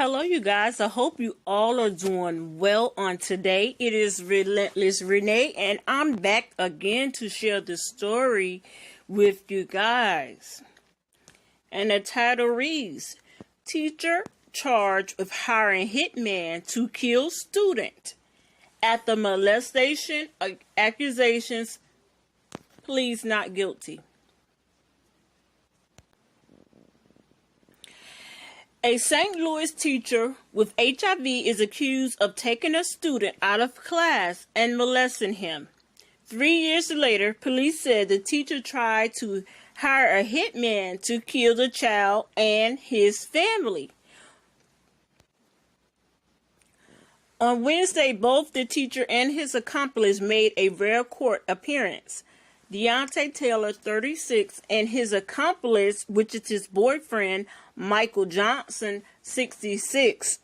Hello, you guys. I hope you all are doing well on today. It is Relentless Renee, and I'm back again to share the story with you guys. And the title reads, Teacher Charged with Hiring Hitman to Kill Student. After molestation accusations, pleads not guilty. A St. Louis teacher with HIV is accused of taking a student out of class and molesting him. 3 years later, police said the teacher tried to hire a hitman to kill the child and his family. On Wednesday, both the teacher and his accomplice made a rare court appearance. Deontay Taylor, 36, and his accomplice, which is his boyfriend, Michael Johnson, 66,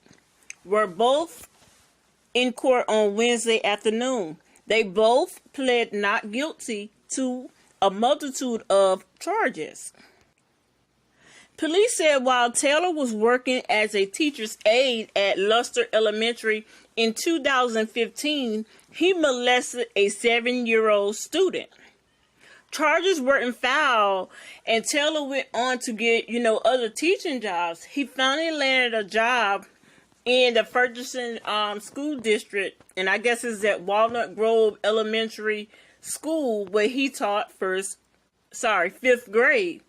were both in court on Wednesday afternoon. They both pled not guilty to a multitude of charges. Police said while Taylor was working as a teacher's aide at Luster Elementary in 2015, he molested a 7-year-old student. Charges weren't filed, and Taylor went on to get, other teaching jobs. He finally landed a job in the Ferguson school district, and I guess it's at Walnut Grove Elementary School, where he taught fifth grade.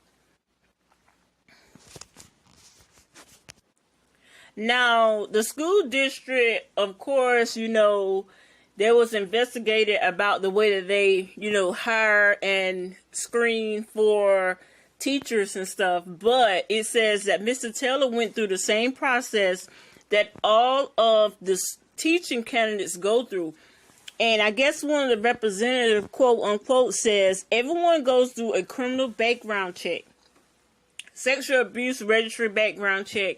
Now, the school district, of course, there was investigated about the way that they, hire and screen for teachers and stuff. But it says that Mr. Taylor went through the same process that all of the teaching candidates go through. And I guess one of the representatives, quote unquote, says everyone goes through a criminal background check, sexual abuse registry background check.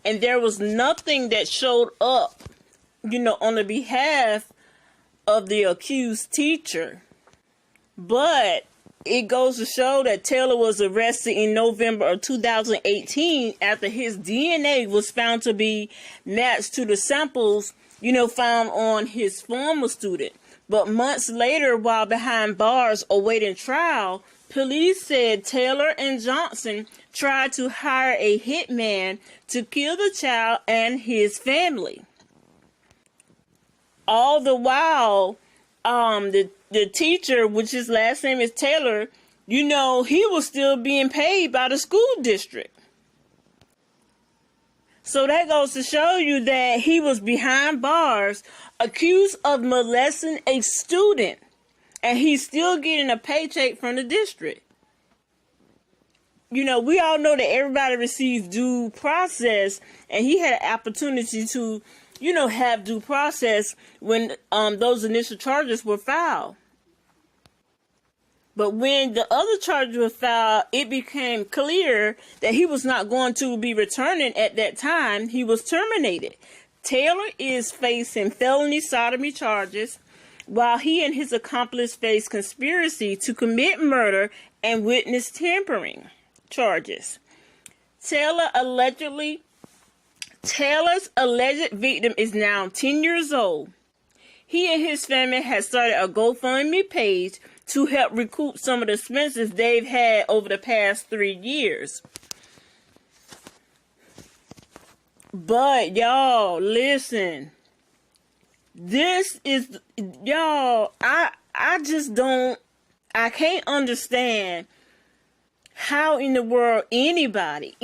And there was nothing that showed up, on the behalf of the accused teacher. But it goes to show that Taylor was arrested in November of 2018 after his DNA was found to be matched to the samples, found on his former student. But months later, while behind bars awaiting trial, police said Taylor and Johnson tried to hire a hitman to kill the child and his family. All the while, the teacher, which his last name is Taylor, he was still being paid by the school district. So that goes to show you that he was behind bars, accused of molesting a student, and he's still getting a paycheck from the district. We all know that everybody receives due process, and he had an opportunity to have due process when those initial charges were filed. But when the other charges were filed, it became clear that he was not going to be returning at that time. He was terminated. Taylor is facing felony sodomy charges, while he and his accomplice face conspiracy to commit murder and witness tampering charges. Taylor's alleged victim is now 10 years old. He and his family have started a GoFundMe page to help recoup some of the expenses they've had over the past 3 years. But y'all, listen. I can't understand how in the world anybody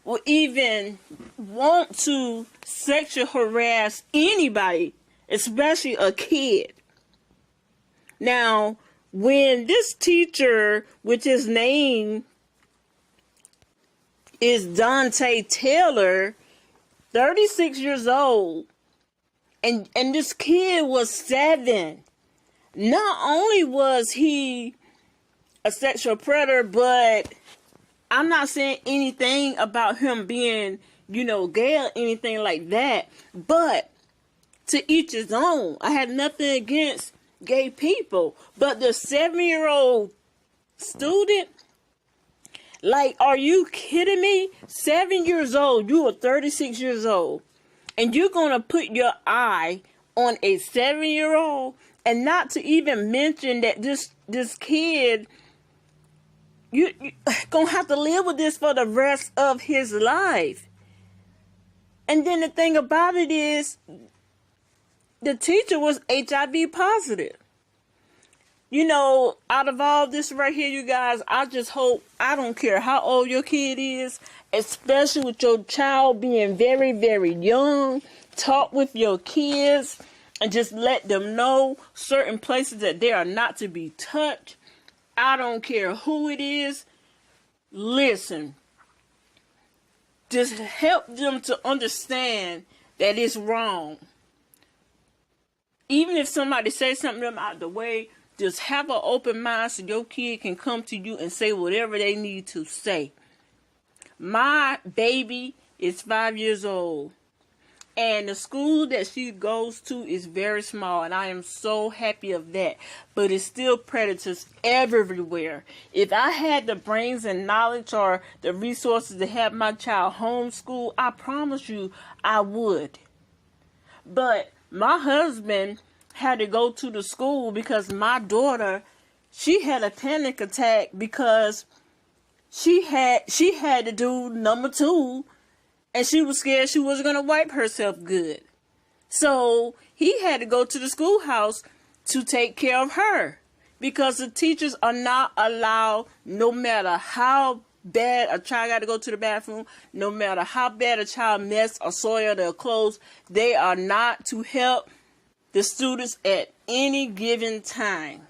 will even want to sexually harass anybody, especially a kid. Now, when this teacher, which his name is Deontay Taylor, 36 years old, and this kid was 7, not only was he a sexual predator, but I'm not saying anything about him being, gay or anything like that. But to each his own. I had nothing against gay people. But the 7-year-old student, Like, are you kidding me? 7 years old, you are 36 years old, and you're going to put your eye on a 7-year-old, and not to even mention that this kid, you going to have to live with this for the rest of his life. And then the thing about it is, the teacher was HIV positive. You know, out of all this right here, you guys, I just hope, I don't care how old your kid is, especially with your child being very, very young, talk with your kids and just let them know certain places that they are not to be touched. I don't care who it is. Listen, just help them to understand that it's wrong. Even if somebody says something to them out the way, just have an open mind so your kid can come to you and say whatever they need to say. My baby is 5 years old, and the school that she goes to is very small, and I am so happy of that. But it's still predators everywhere. If I had the brains and knowledge or the resources to have my child homeschool, I promise you I would. But my husband had to go to the school because my daughter, she had a panic attack because she had to do number 2, and she was scared she wasn't going to wipe herself good. So he had to go to the schoolhouse to take care of her, because the teachers are not allowed, no matter how bad a child got to go to the bathroom, no matter how bad a child messed or soiled their clothes, they are not to help the students at any given time.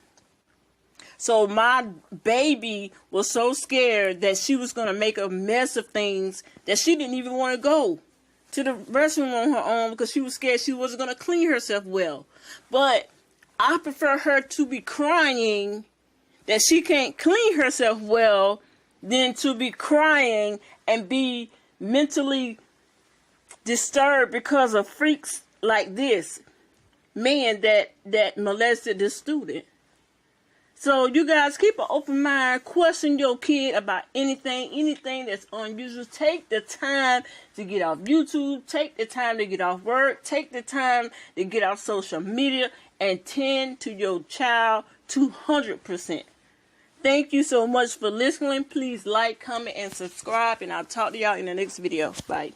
So my baby was so scared that she was going to make a mess of things that she didn't even want to go to the restroom on her own because she was scared she wasn't going to clean herself well. But I prefer her to be crying that she can't clean herself well than to be crying and be mentally disturbed because of freaks like this man that molested this student. So you guys keep an open mind, question your kid about anything that's unusual. Take the time to get off YouTube, take the time to get off work, take the time to get off social media, and tend to your child 200%. Thank you so much for listening. Please like, comment, and subscribe, and I'll talk to y'all in the next video. Bye.